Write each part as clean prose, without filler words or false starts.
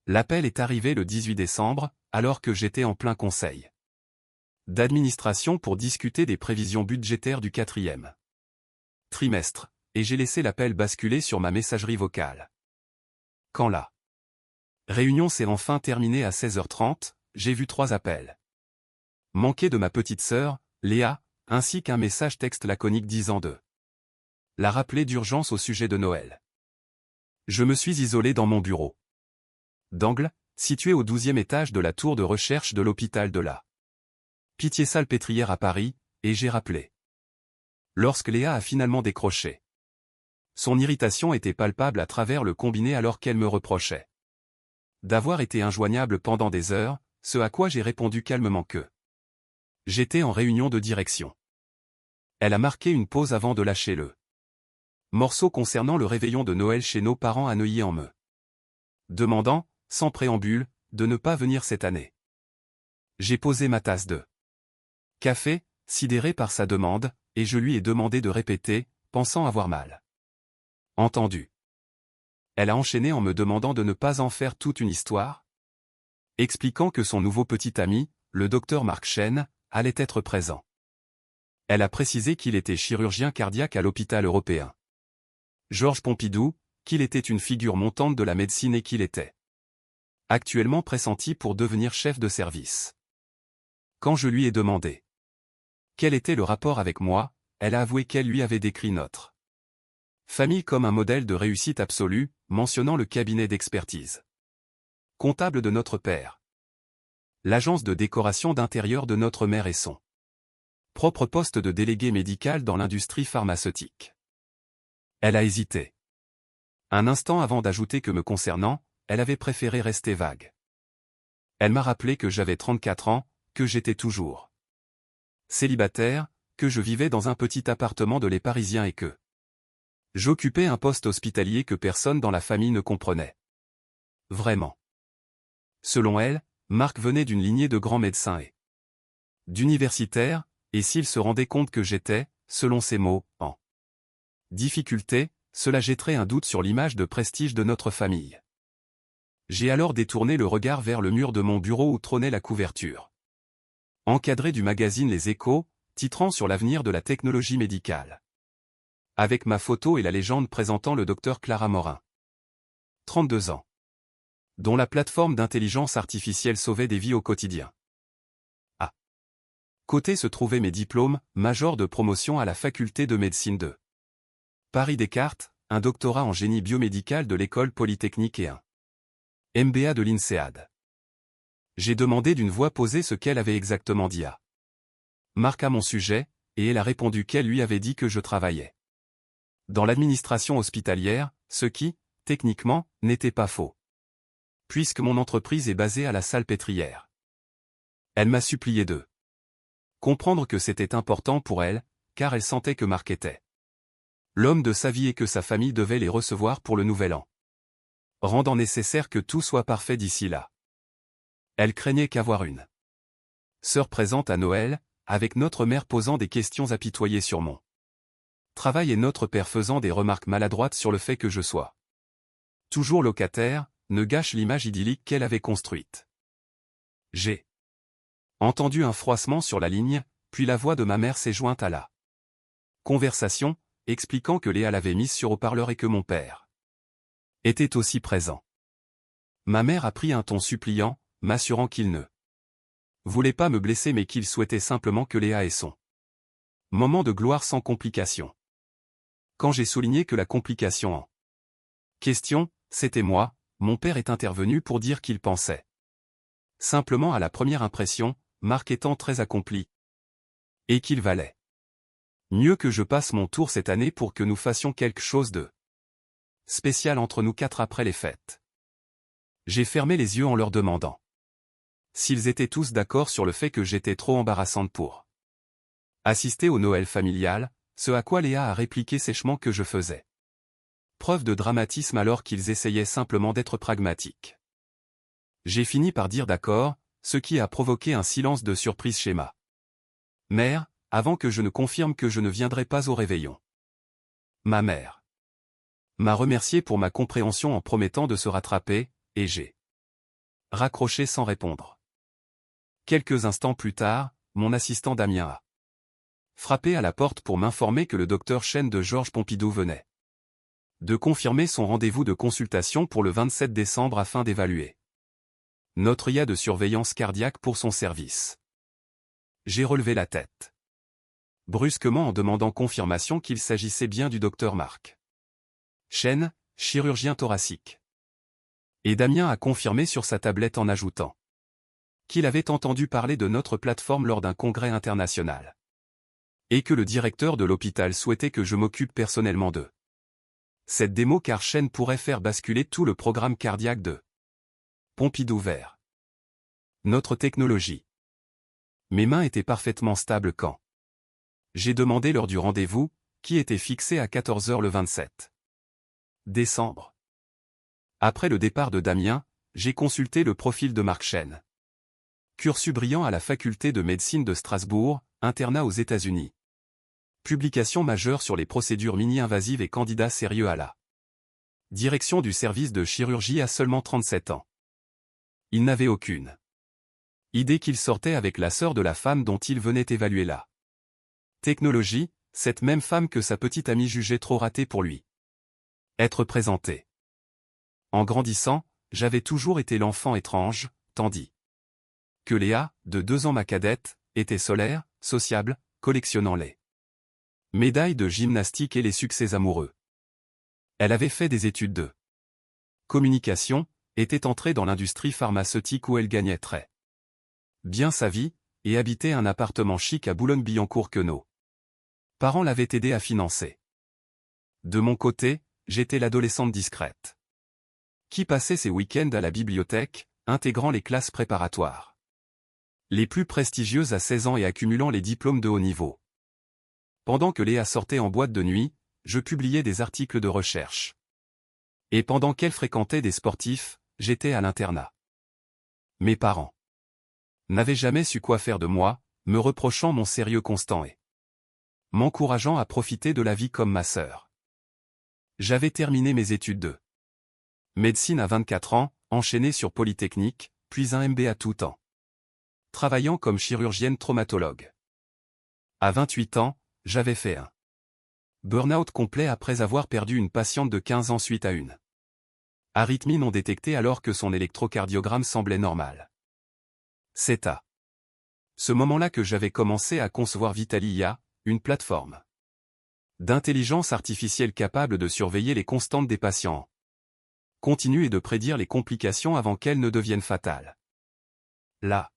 L'appel est arrivé le 18 décembre, alors que j'étais en plein conseil d'administration pour discuter des prévisions budgétaires du 4e trimestre, et j'ai laissé l'appel basculer sur ma messagerie vocale. Quand la réunion s'est enfin terminée à 16h30, j'ai vu 3 appels manqués de ma petite sœur, Léa, ainsi qu'un message texte laconique disant de la rappeler d'urgence au sujet de Noël. Je me suis isolé dans mon bureau d'angle, situé au 12e étage de la tour de recherche de l'hôpital de la Pitié-Salpêtrière à Paris, et j'ai rappelé. Lorsque Léa a finalement décroché. Son irritation était palpable à travers le combiné alors qu'elle me reprochait d'avoir été injoignable pendant des heures, ce à quoi j'ai répondu calmement que j'étais en réunion de direction. Elle a marqué une pause avant de lâcher le morceau concernant le réveillon de Noël chez nos parents à Neuilly en me demandant, sans préambule, de ne pas venir cette année. J'ai posé ma tasse de café, sidéré par sa demande, et je lui ai demandé de répéter, pensant avoir mal entendu. Elle a enchaîné en me demandant de ne pas en faire toute une histoire, expliquant que son nouveau petit ami, le docteur Marc Chen, allait être présent. Elle a précisé qu'il était chirurgien cardiaque à l'hôpital européen Georges Pompidou, qu'il était une figure montante de la médecine et qu'il était actuellement pressenti pour devenir chef de service. Quand je lui ai demandé quel était le rapport avec moi, elle a avoué qu'elle lui avait décrit notre famille comme un modèle de réussite absolue, mentionnant le cabinet d'expertise comptable de notre père, l'agence de décoration d'intérieur de notre mère et son propre poste de délégué médical dans l'industrie pharmaceutique. Elle a hésité un instant avant d'ajouter que me concernant, elle avait préféré rester vague. Elle m'a rappelé que j'avais 34 ans, que j'étais toujours célibataire, que je vivais dans un petit appartement de les Parisiens et que j'occupais un poste hospitalier que personne dans la famille ne comprenait. Vraiment. Selon elle, Marc venait d'une lignée de grands médecins et d'universitaires, et s'il se rendait compte que j'étais, selon ses mots, en difficulté, cela jetterait un doute sur l'image de prestige de notre famille. J'ai alors détourné le regard vers le mur de mon bureau où trônait la couverture encadrée du magazine Les Échos, titrant sur l'avenir de la technologie médicale. Avec ma photo et la légende présentant le docteur Clara Morin. 32 ans. Dont la plateforme d'intelligence artificielle sauvait des vies au quotidien. À côté se trouvaient mes diplômes, major de promotion à la faculté de médecine de Paris-Descartes, un doctorat en génie biomédical de l'école polytechnique et un MBA de l'INSEAD. J'ai demandé d'une voix posée ce qu'elle avait exactement dit à Marc à mon sujet, et elle a répondu qu'elle lui avait dit que je travaillais dans l'administration hospitalière, ce qui, techniquement, n'était pas faux. Puisque mon entreprise est basée à la Salpêtrière. Elle m'a supplié de comprendre que c'était important pour elle, car elle sentait que Marc était l'homme de sa vie et que sa famille devait les recevoir pour le nouvel an, rendant nécessaire que tout soit parfait d'ici là. Elle craignait qu'avoir une sœur présente à Noël, avec notre mère posant des questions apitoyées sur mon travail et notre père faisant des remarques maladroites sur le fait que je sois toujours locataire, ne gâche l'image idyllique qu'elle avait construite. J'ai entendu un froissement sur la ligne, puis la voix de ma mère s'est jointe à la conversation, expliquant que Léa l'avait mise sur haut-parleur et que mon père était aussi présent. Ma mère a pris un ton suppliant, m'assurant qu'il ne voulait pas me blesser mais qu'il souhaitait simplement que Léa ait son moment de gloire sans complication. Quand j'ai souligné que la complication en question, c'était moi, mon père est intervenu pour dire qu'il pensait simplement à la première impression, Marc étant très accompli, et qu'il valait mieux que je passe mon tour cette année pour que nous fassions quelque chose de spécial entre nous 4 après les fêtes. J'ai fermé les yeux en leur demandant s'ils étaient tous d'accord sur le fait que j'étais trop embarrassante pour assister au Noël familial, ce à quoi Léa a répliqué sèchement que je faisais preuve de dramatisme alors qu'ils essayaient simplement d'être pragmatiques. J'ai fini par dire d'accord, ce qui a provoqué un silence de surprise chez ma mère, avant que je ne confirme que je ne viendrai pas au réveillon. Ma mère m'a remercié pour ma compréhension en promettant de se rattraper, et j'ai Raccroché sans répondre. Quelques instants plus tard, mon assistant Damien a frappé à la porte pour m'informer que le docteur Chen de Georges Pompidou venait de confirmer son rendez-vous de consultation pour le 27 décembre afin d'évaluer notre IA de surveillance cardiaque pour son service. J'ai relevé la tête brusquement en demandant confirmation qu'il s'agissait bien du docteur Marc Chen, chirurgien thoracique. Et Damien a confirmé sur sa tablette en ajoutant qu'il avait entendu parler de notre plateforme lors d'un congrès international. Et que le directeur de l'hôpital souhaitait que je m'occupe personnellement d'eux. Cette démo car Chen pourrait faire basculer tout le programme cardiaque de Pompidou vers notre technologie. Mes mains étaient parfaitement stables quand j'ai demandé l'heure du rendez-vous, qui était fixé à 14 h le 27 décembre. Après le départ de Damien, j'ai consulté le profil de Marc Chen. Cursus brillant à la faculté de médecine de Strasbourg, internat aux États-Unis. Publication majeure sur les procédures mini-invasives et candidat sérieux à la direction du service de chirurgie à seulement 37 ans. Il n'avait aucune idée qu'il sortait avec la sœur de la femme dont il venait évaluer la technologie, cette même femme que sa petite amie jugeait trop ratée pour lui être présentée. En grandissant, j'avais toujours été l'enfant étrange, tandis que Léa, de 2 ans ma cadette, était solaire, sociable, collectionnant les médailles de gymnastique et les succès amoureux. Elle avait fait des études de communication, était entrée dans l'industrie pharmaceutique où elle gagnait très bien sa vie, et habitait un appartement chic à Boulogne-Billancourt que nos parents l'avaient aidé à financer. De mon côté, j'étais l'adolescente discrète qui passait ses week-ends à la bibliothèque, intégrant les classes préparatoires les plus prestigieuses à 16 ans et accumulant les diplômes de haut niveau. Pendant que Léa sortait en boîte de nuit, je publiais des articles de recherche. Et pendant qu'elle fréquentait des sportifs, j'étais à l'internat. Mes parents n'avaient jamais su quoi faire de moi, me reprochant mon sérieux constant et m'encourageant à profiter de la vie comme ma sœur. J'avais terminé mes études de médecine à 24 ans, enchaîné sur Polytechnique, puis un MBA tout temps, travaillant comme chirurgienne traumatologue. À 28 ans, j'avais fait un burn-out complet après avoir perdu une patiente de 15 ans suite à une arythmie non détectée alors que son électrocardiogramme semblait normal. C'est à ce moment-là que j'avais commencé à concevoir Vitalia, une plateforme d'intelligence artificielle capable de surveiller les constantes des patients continue et de prédire les complications avant qu'elles ne deviennent fatales. La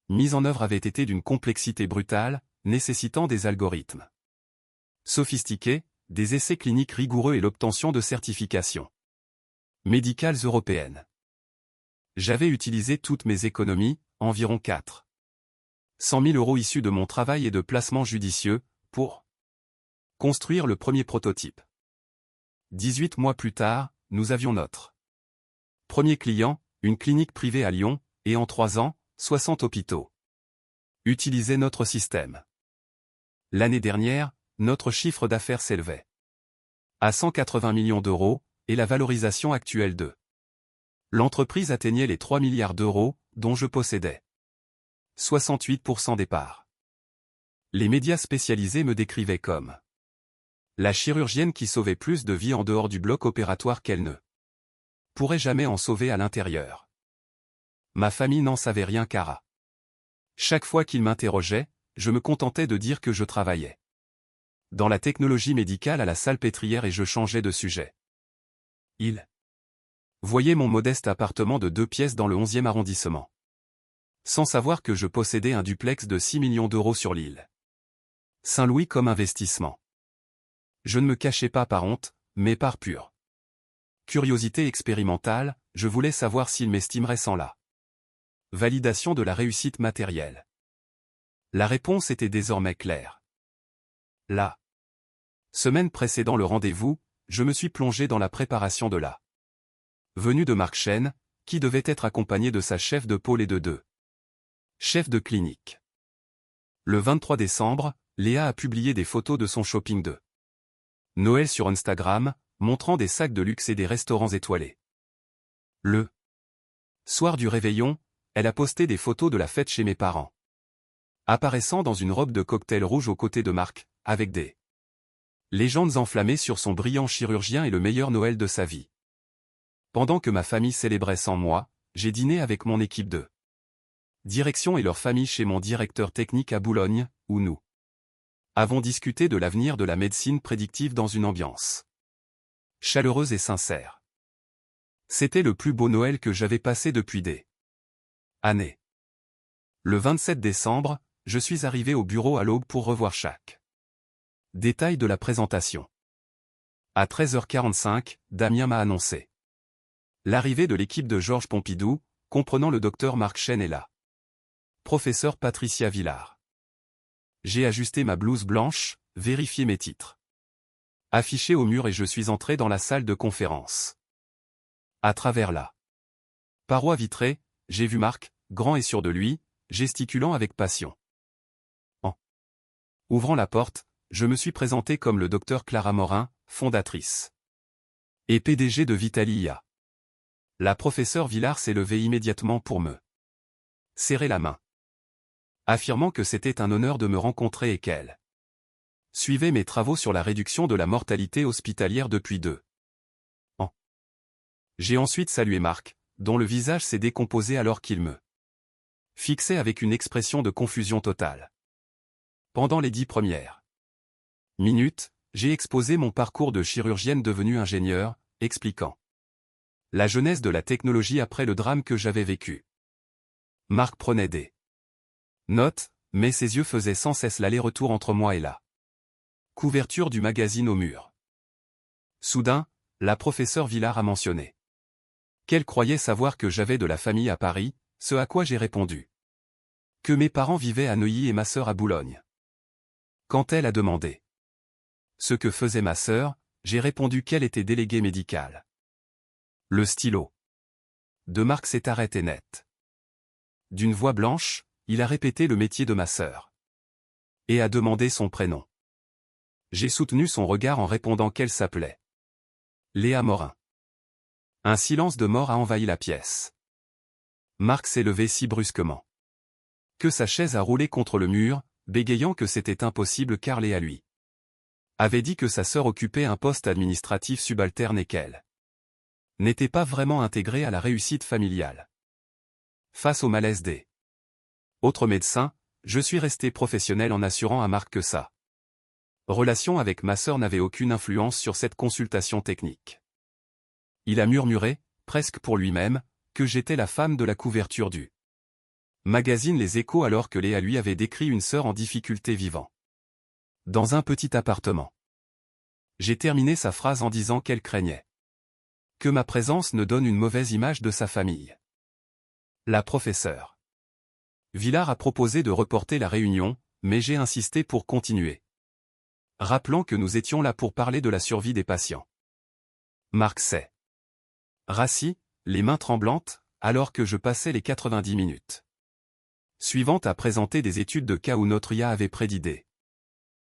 mise en œuvre avait été d'une complexité brutale, nécessitant des algorithmes sophistiqués, des essais cliniques rigoureux et l'obtention de certifications médicales européennes. J'avais utilisé toutes mes économies, environ 400 000 € issus de mon travail et de placements judicieux, pour construire le premier prototype. 18 mois plus tard, nous avions notre premier client, une clinique privée à Lyon, et en 3 ans, 60 hôpitaux utilisaient notre système. L'année dernière, notre chiffre d'affaires s'élevait à 180 millions d'euros, et la valorisation actuelle de l'entreprise atteignait les 3 milliards d'euros, dont je possédais 68% des parts. Les médias spécialisés me décrivaient comme la chirurgienne qui sauvait plus de vies en dehors du bloc opératoire qu'elle ne pourrait jamais en sauver à l'intérieur. Ma famille n'en savait rien car à chaque fois qu'ils m'interrogeaient, je me contentais de dire que je travaillais dans la technologie médicale à la Salpêtrière et je changeais de sujet. Ils voyaient mon modeste appartement de 2 pièces dans le 11e arrondissement. Sans savoir que je possédais un duplex de 6 millions d'euros sur l'île Saint-Louis comme investissement. Je ne me cachais pas par honte, mais par pure curiosité expérimentale, je voulais savoir s'ils m'estimeraient sans la validation de la réussite matérielle. La réponse était désormais claire. La semaine précédant le rendez-vous, je me suis plongé dans la préparation de la venue de Marc Chen, qui devait être accompagné de sa chef de pôle et de 2 chefs de clinique. Le 23 décembre, Léa a publié des photos de son shopping de Noël sur Instagram, montrant des sacs de luxe et des restaurants étoilés. Le Soir du réveillon, elle a posté des photos de la fête chez mes parents. Apparaissant dans une robe de cocktail rouge aux côtés de Marc, avec des légendes enflammées sur son brillant chirurgien et le meilleur Noël de sa vie. Pendant que ma famille célébrait sans moi, j'ai dîné avec mon équipe de direction et leur famille chez mon directeur technique à Boulogne, où nous avons discuté de l'avenir de la médecine prédictive dans une ambiance chaleureuse et sincère. C'était le plus beau Noël que j'avais passé depuis des années. Le 27 décembre, je suis arrivé au bureau à l'aube pour revoir chaque détail de la présentation. À 13h45, Damien m'a annoncé l'arrivée de l'équipe de Georges Pompidou, comprenant le docteur Marc Chen et la professeure Patricia Villard. J'ai ajusté ma blouse blanche, vérifié mes titres affichés au mur et je suis entré dans la salle de conférence. À travers la paroi vitrée, j'ai vu Marc, grand et sûr de lui, gesticulant avec passion. En ouvrant la porte, je me suis présenté comme le docteur Clara Morin, fondatrice et PDG de Vitalia. La professeure Villard s'est levée immédiatement pour me serrer la main, affirmant que c'était un honneur de me rencontrer et qu'elle suivait mes travaux sur la réduction de la mortalité hospitalière depuis 2 ans. J'ai ensuite salué Marc, dont le visage s'est décomposé alors qu'il me fixait avec une expression de confusion totale. Pendant les 10 premières minutes, j'ai exposé mon parcours de chirurgienne devenue ingénieure, expliquant la jeunesse de la technologie après le drame que j'avais vécu. Marc prenait des notes, mais ses yeux faisaient sans cesse l'aller-retour entre moi et la couverture du magazine au mur. Soudain, la professeure Villard a mentionné qu'elle croyait savoir que j'avais de la famille à Paris, ce à quoi j'ai répondu que mes parents vivaient à Neuilly et ma sœur à Boulogne. Quand elle a demandé ce que faisait ma sœur, j'ai répondu qu'elle était déléguée médicale. Le stylo de Marc s'est arrêté net. D'une voix blanche, il a répété le métier de ma sœur et a demandé son prénom. J'ai soutenu son regard en répondant qu'elle s'appelait Léa Morin. Un silence de mort a envahi la pièce. Marc s'est levé si brusquement que sa chaise a roulé contre le mur, bégayant que c'était impossible car Léa lui avait dit que sa sœur occupait un poste administratif subalterne et qu'elle n'était pas vraiment intégrée à la réussite familiale. Face au malaise des autres médecins, je suis resté professionnel en assurant à Marc que sa relation avec ma sœur n'avait aucune influence sur cette consultation technique. Il a murmuré, presque pour lui-même, que j'étais la femme de la couverture du magazine Les Échos alors que Léa lui avait décrit une sœur en difficulté vivant dans un petit appartement. J'ai terminé sa phrase en disant qu'elle craignait que ma présence ne donne une mauvaise image de sa famille. La professeure Villard a proposé de reporter la réunion, mais j'ai insisté pour continuer, rappelant que nous étions là pour parler de la survie des patients. Marc s'est rassis, les mains tremblantes, alors que je passais les 90 minutes suivantes à présenter des études de cas où notre IA avait prédit des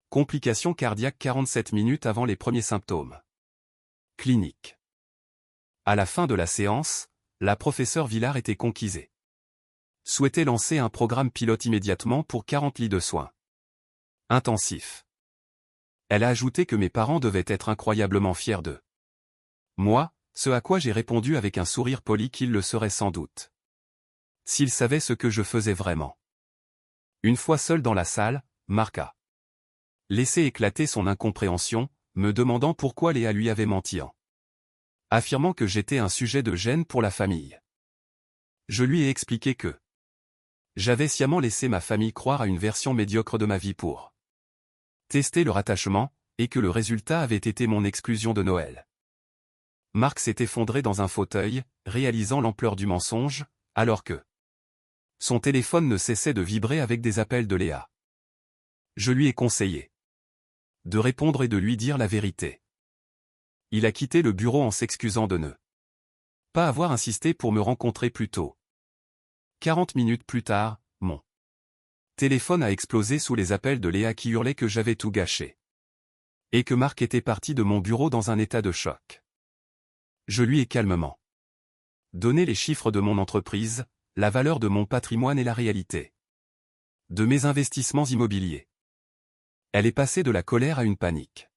complications cardiaques 47 minutes avant les premiers symptômes cliniques. À la fin de la séance, la professeure Villard était conquise. Souhaitait lancer un programme pilote immédiatement pour 40 lits de soins intensifs. Elle a ajouté que mes parents devaient être incroyablement fiers de moi, ce à quoi j'ai répondu avec un sourire poli qu'ils le seraient sans doute s'ils savaient ce que je faisais vraiment. Une fois seul dans la salle, Marc a laissé éclater son incompréhension, me demandant pourquoi Léa lui avait menti en affirmant que j'étais un sujet de gêne pour la famille. Je lui ai expliqué que j'avais sciemment laissé ma famille croire à une version médiocre de ma vie pour tester leur attachement, et que le résultat avait été mon exclusion de Noël. Marc s'est effondré dans un fauteuil, réalisant l'ampleur du mensonge, alors que son téléphone ne cessait de vibrer avec des appels de Léa. Je lui ai conseillé de répondre et de lui dire la vérité. Il a quitté le bureau en s'excusant de ne pas avoir insisté pour me rencontrer plus tôt. 40 minutes plus tard, mon téléphone a explosé sous les appels de Léa qui hurlait que j'avais tout gâché. Et que Marc était parti de mon bureau dans un état de choc. Je lui ai calmement Donner les chiffres de mon entreprise, la valeur de mon patrimoine et la réalité de mes investissements immobiliers. Elle est passée de la colère à une panique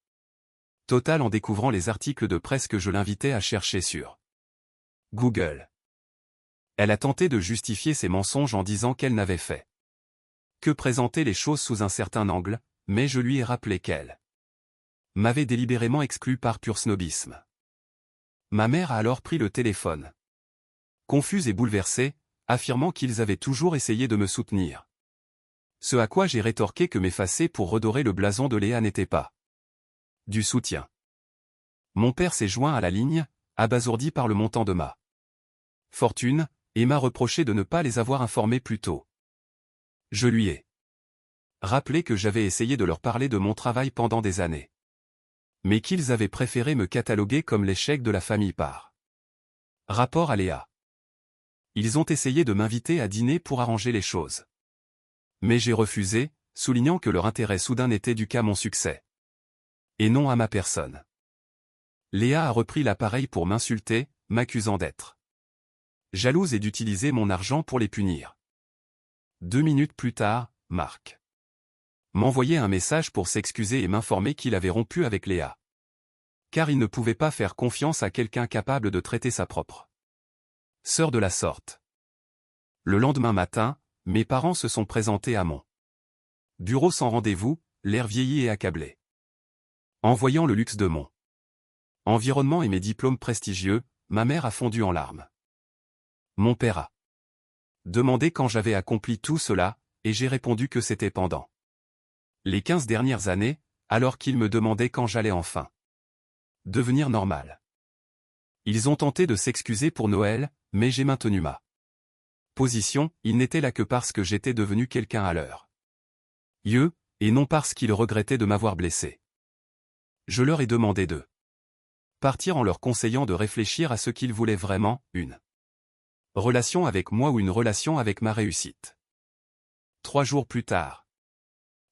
totale en découvrant les articles de presse que je l'invitais à chercher sur Google. Elle a tenté de justifier ses mensonges en disant qu'elle n'avait fait que présenter les choses sous un certain angle, mais je lui ai rappelé qu'elle m'avait délibérément exclu par pur snobisme. Ma mère a alors pris le téléphone, confuse et bouleversée, affirmant qu'ils avaient toujours essayé de me soutenir. Ce à quoi j'ai rétorqué que m'effacer pour redorer le blason de Léa n'était pas du soutien. Mon père s'est joint à la ligne, abasourdi par le montant de ma fortune, et m'a reproché de ne pas les avoir informés plus tôt. Je lui ai rappelé que j'avais essayé de leur parler de mon travail pendant des années, mais qu'ils avaient préféré me cataloguer comme l'échec de la famille par rapport à Léa. Ils ont essayé de m'inviter à dîner pour arranger les choses. Mais j'ai refusé, soulignant que leur intérêt soudain n'était dû qu'à mon succès, et non à ma personne. Léa a repris l'appareil pour m'insulter, m'accusant d'être jalouse et d'utiliser mon argent pour les punir. 2 minutes plus tard, Marc m'envoyait un message pour s'excuser et m'informer qu'il avait rompu avec Léa. Car il ne pouvait pas faire confiance à quelqu'un capable de traiter sa propre sœur de la sorte. Le lendemain matin, mes parents se sont présentés à mon bureau sans rendez-vous, l'air vieilli et accablé. En voyant le luxe de mon environnement et mes diplômes prestigieux, ma mère a fondu en larmes. Mon père a demandé quand j'avais accompli tout cela, et j'ai répondu que c'était pendant les 15 dernières années, alors qu'il me demandait quand j'allais enfin devenir normal. Ils ont tenté de s'excuser pour Noël, mais j'ai maintenu ma position, ils n'étaient là que parce que j'étais devenu quelqu'un à leurs yeux, et non parce qu'ils regrettaient de m'avoir blessé. Je leur ai demandé de partir en leur conseillant de réfléchir à ce qu'ils voulaient vraiment, une relation avec moi ou une relation avec ma réussite. 3 jours plus tard,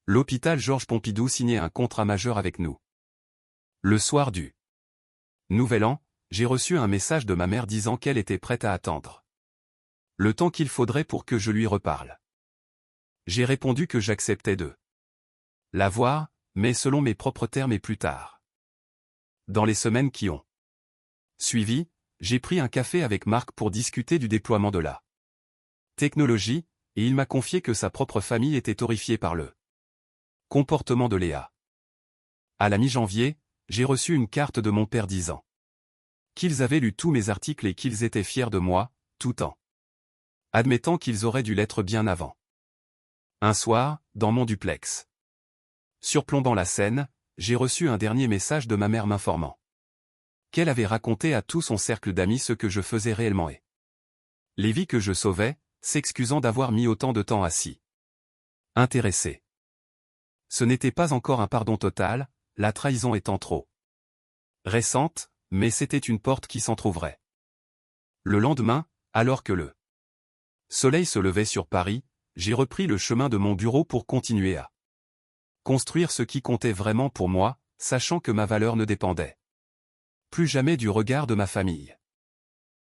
l'hôpital Georges Pompidou signait un contrat majeur avec nous. Le soir du Nouvel An, j'ai reçu un message de ma mère disant qu'elle était prête à attendre le temps qu'il faudrait pour que je lui reparle. J'ai répondu que j'acceptais de la voir, mais selon mes propres termes et plus tard. Dans les semaines qui ont suivi, j'ai pris un café avec Marc pour discuter du déploiement de la technologie, et il m'a confié que sa propre famille était horrifiée par le comportement de Léa. À la mi-janvier, j'ai reçu une carte de mon père disant qu'ils avaient lu tous mes articles et qu'ils étaient fiers de moi, tout en admettant qu'ils auraient dû l'être bien avant. Un soir, dans mon duplex, surplombant la scène, j'ai reçu un dernier message de ma mère m'informant qu'elle avait raconté à tout son cercle d'amis ce que je faisais réellement et les vies que je sauvais, s'excusant d'avoir mis autant de temps à s'y intéresser. Ce n'était pas encore un pardon total, la trahison étant trop récente, mais c'était une porte qui s'entr'ouvrait. Le lendemain, alors que le soleil se levait sur Paris, j'ai repris le chemin de mon bureau pour continuer à construire ce qui comptait vraiment pour moi, sachant que ma valeur ne dépendait plus jamais du regard de ma famille.